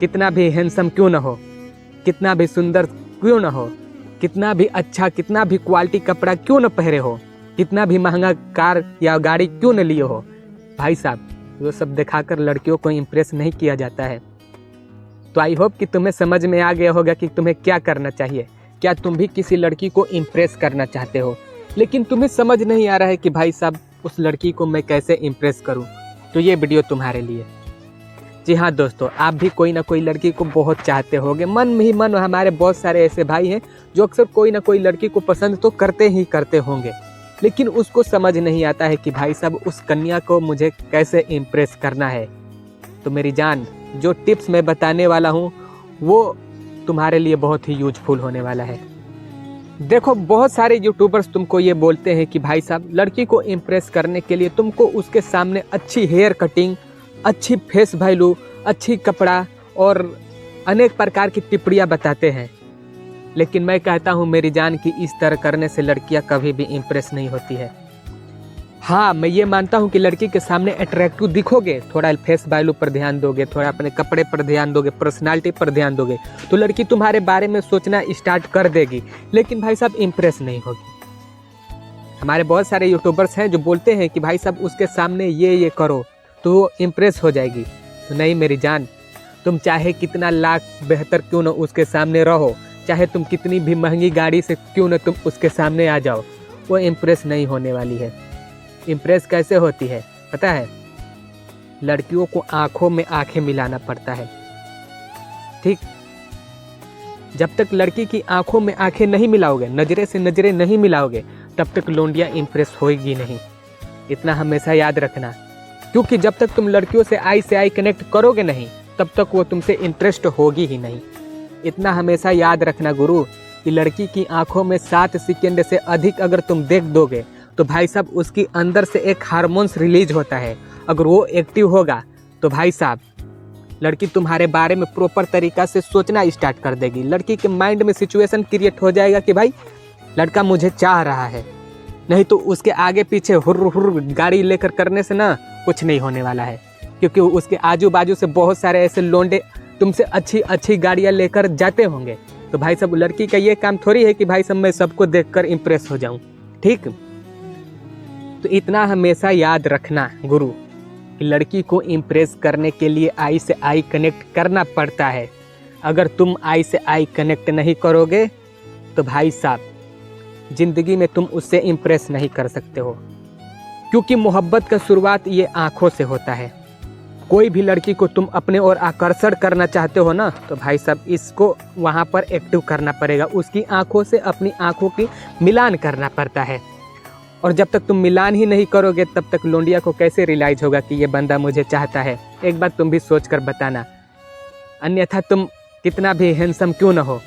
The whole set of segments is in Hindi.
कितना भी हैंडसम क्यों ना हो, कितना भी सुंदर क्यों ना हो, कितना भी अच्छा, कितना भी क्वालिटी कपड़ा क्यों न पहरे हो, कितना भी महंगा कार या गाड़ी क्यों न लिए हो, भाई साहब वो सब दिखाकर लड़कियों को इम्प्रेस नहीं किया जाता है। तो आई होप कि तुम्हें समझ में आ गया होगा कि तुम्हें क्या करना चाहिए। क्या तुम भी किसी लड़की को इम्प्रेस करना चाहते हो, लेकिन तुम्हें समझ नहीं आ रहा है कि भाई साहब उस लड़की को मैं कैसे इम्प्रेस करूं, तो ये वीडियो तुम्हारे लिए। जी हाँ दोस्तों, आप भी कोई ना कोई लड़की को बहुत चाहते होंगे, मन में ही मन। हमारे बहुत सारे ऐसे भाई हैं जो अक्सर कोई ना कोई लड़की को पसंद तो करते ही करते होंगे, लेकिन उसको समझ नहीं आता है कि भाई साहब उस कन्या को मुझे कैसे इम्प्रेस करना है। तो मेरी जान, जो टिप्स मैं बताने वाला हूँ वो तुम्हारे लिए बहुत ही यूजफुल होने वाला है। देखो, बहुत सारे यूट्यूबर्स तुमको ये बोलते हैं कि भाई साहब लड़की को इम्प्रेस करने के लिए तुमको उसके सामने अच्छी हेयर कटिंग, अच्छी फेस वैल्यू, अच्छी कपड़ा और अनेक प्रकार की टिप्पणियाँ बताते हैं, लेकिन मैं कहता हूँ मेरी जान कि इस तरह करने से लड़कियाँ कभी भी इम्प्रेस नहीं होती है। हाँ, मैं ये मानता हूँ कि लड़की के सामने अट्रैक्टिव दिखोगे, थोड़ा फेस वैल्यू पर ध्यान दोगे, थोड़ा अपने कपड़े पर ध्यान दोगे, पर्सनालिटी पर ध्यान दोगे, तो लड़की तुम्हारे बारे में सोचना स्टार्ट कर देगी, लेकिन भाई साहब इम्प्रेस नहीं होगी। हमारे बहुत सारे यूट्यूबर्स हैं जो बोलते हैं कि भाई साहब उसके सामने ये करो तो वो इम्प्रेस हो जाएगी। तो नहीं मेरी जान, तुम चाहे कितना लाख बेहतर क्यों न उसके सामने रहो, चाहे तुम कितनी भी महंगी गाड़ी से क्यों न तुम उसके सामने आ जाओ, वो इम्प्रेस नहीं होने वाली है। इम्प्रेस कैसे होती है पता है? लड़कियों को आंखों में आंखें मिलाना पड़ता है, ठीक? जब तक लड़की की आंखों में आंखें नहीं मिलाओगे, नजरे से नजरें नहीं मिलाओगे, तब तक लौंडिया इम्प्रेस होगी नहीं। इतना हमेशा याद रखना, क्योंकि जब तक तुम लड़कियों से आई कनेक्ट करोगे नहीं, तब तक वो तुमसे इंटरेस्ट होगी ही नहीं। इतना हमेशा याद रखना गुरु कि लड़की की आंखों में 7 सेकंड से अधिक अगर तुम देख दोगे तो भाई साहब उसकी अंदर से एक हार्मोन्स रिलीज होता है। अगर वो एक्टिव होगा तो भाई साहब लड़की तुम्हारे बारे में प्रॉपर तरीका से सोचना स्टार्ट कर देगी। लड़की के माइंड में सिचुएशन क्रिएट हो जाएगा कि भाई लड़का मुझे चाह रहा है, नहीं तो उसके आगे पीछे हुर्र गाड़ी लेकर करने से ना कुछ नहीं होने वाला है, क्योंकि उसके आजू बाजू से बहुत सारे ऐसे लोंडे तुमसे अच्छी अच्छी गाड़ियाँ लेकर जाते होंगे। तो भाई साहब लड़की का ये काम थोड़ी है कि भाई साहब मैं सबको देखकर इम्प्रेस हो जाऊं, ठीक? तो इतना हमेशा याद रखना गुरु कि लड़की को इम्प्रेस करने के लिए आई से आई कनेक्ट करना पड़ता है। अगर तुम आई से आई कनेक्ट नहीं करोगे तो भाई साहब जिंदगी में तुम उससे इम्प्रेस नहीं कर सकते हो, क्योंकि मोहब्बत का शुरुआत ये आंखों से होता है। कोई भी लड़की को तुम अपने ओर आकर्षण करना चाहते हो ना, तो भाई साहब इसको वहाँ पर एक्टिव करना पड़ेगा, उसकी आंखों से अपनी आंखों की मिलान करना पड़ता है। और जब तक तुम मिलान ही नहीं करोगे तब तक लौंडिया को कैसे रियलाइज होगा कि ये बंदा मुझे चाहता है? एक बार तुम भी सोच कर बताना। अन्यथा तुम कितना भी हैंडसम क्यों ना हो,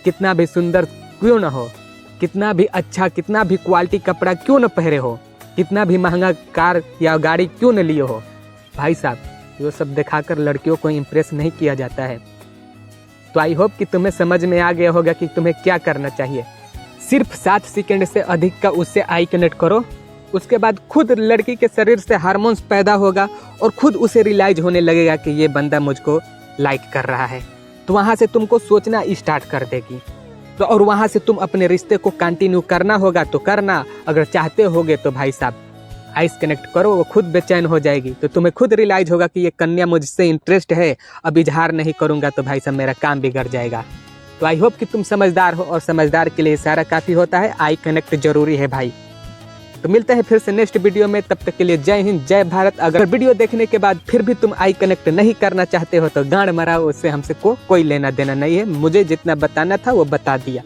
कितना भी सुंदर क्यों ना हो, कितना भी अच्छा, कितना भी क्वालिटी कपड़ा क्यों न पहरे हो, कितना भी महंगा कार या गाड़ी क्यों न लिए हो, भाई साहब वो सब दिखाकर लड़कियों को इम्प्रेस नहीं किया जाता है। तो आई होप कि तुम्हें समझ में आ गया होगा कि तुम्हें क्या करना चाहिए। सिर्फ 7 सेकंड से अधिक का उससे आई कनेक्ट करो, उसके बाद खुद लड़की के शरीर से हार्मोन्स पैदा होगा और खुद उसे रियलाइज होने लगेगा कि ये बंदा मुझको लाइक कर रहा है। तो वहाँ से तुमको सोचना स्टार्ट कर देगी। तो और वहाँ से तुम अपने रिश्ते को कंटिन्यू करना होगा तो करना, अगर चाहते होगे तो भाई साहब आइस कनेक्ट करो, वो खुद बेचैन हो जाएगी। तो तुम्हें खुद रियलाइज होगा कि ये कन्या मुझसे इंटरेस्ट है, अब इजहार नहीं करूँगा तो भाई साहब मेरा काम बिगड़ जाएगा। तो आई होप कि तुम समझदार हो, और समझदार के लिए इशारा काफ़ी होता है, आई कनेक्ट जरूरी है भाई। तो मिलते हैं फिर से नेक्स्ट वीडियो में, तब तक के लिए जय हिंद जय भारत। अगर वीडियो देखने के बाद फिर भी तुम आई कनेक्ट नहीं करना चाहते हो तो गांड मराओ, उससे हमसे कोई लेना देना नहीं है। मुझे जितना बताना था वो बता दिया।